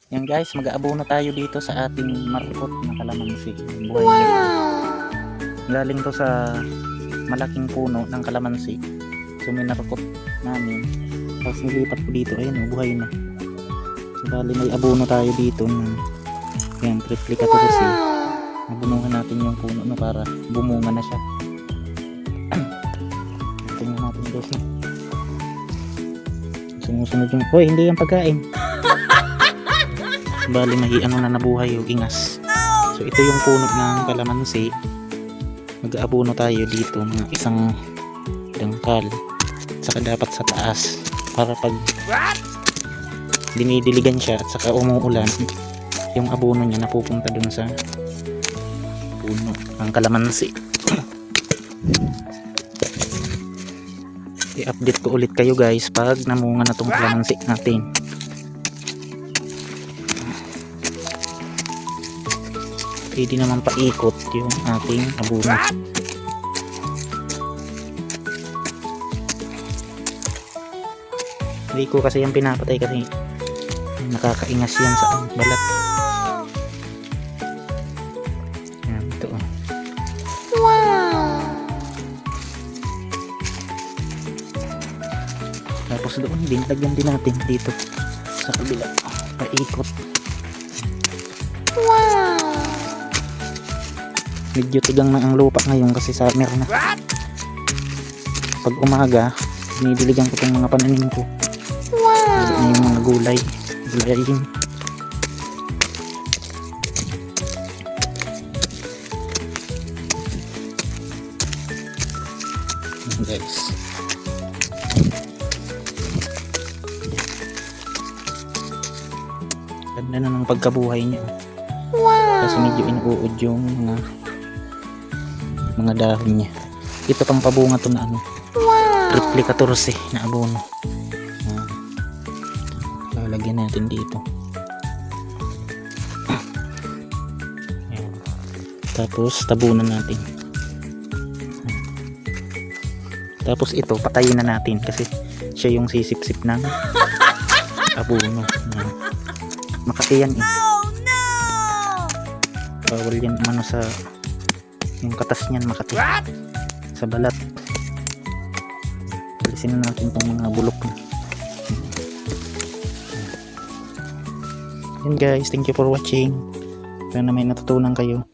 Yan guys, mag-aabono tayo dito sa ating marupot na kalamansi. Buhay wow! Galing to sa malaking puno ng kalamansi. So minarukot namin. Tapos nilipat ko dito. Ayun, buhay na. So bali may abono tayo dito ng yan, Triplicaturus. Nabunuhan natin yung puno no, para bumunga na siya. Tingnan natin guys. Sumusunod yung... Hoy, hindi yung pagkain. Bali may ano na nabuhay yung ingas. So ito yung puno ng kalamansi. Mag-aabono tayo dito ng isang dangkal. Saka dapat sa taas para pag dinidiligan siya at saka umuulan, yung abono niya napupunta dun sa puno ng kalamansi. I-update ko ulit kayo guys pag namunga na tong kalamansi natin. Pwede naman paikot yung ating abono. Hindi ko kasi yung pinapatay kasi nakakaingas yan sa balat. Yan, ito. Wow! Tapos doon, lagyan din natin dito sa kabila. Paikot. Wow! Medyo tigang na ang lupa ngayon kasi summer na. Pag umaga, dinidiligan ko itong mga pananim ko. Wow! Yung mga gulayin. Guys. Ganda na ng pagkabuhay niya. Wow! Kasi medyo inuud yung mga dahon niya. Ito pang pabunga to na ano. Wow! Triplicaturus na abono. Lalagyan natin dito. Ayan. Tapos tabunan natin. Tapos ito patayin na natin kasi siya yung sisip-sip ng abono. Makati yan eh. Bawal yan umano sa yung katas niyan, makati sa balat. Alisin na natin itong mga bulok na. Yan guys, thank you for watching. Sana may natutunan kayo.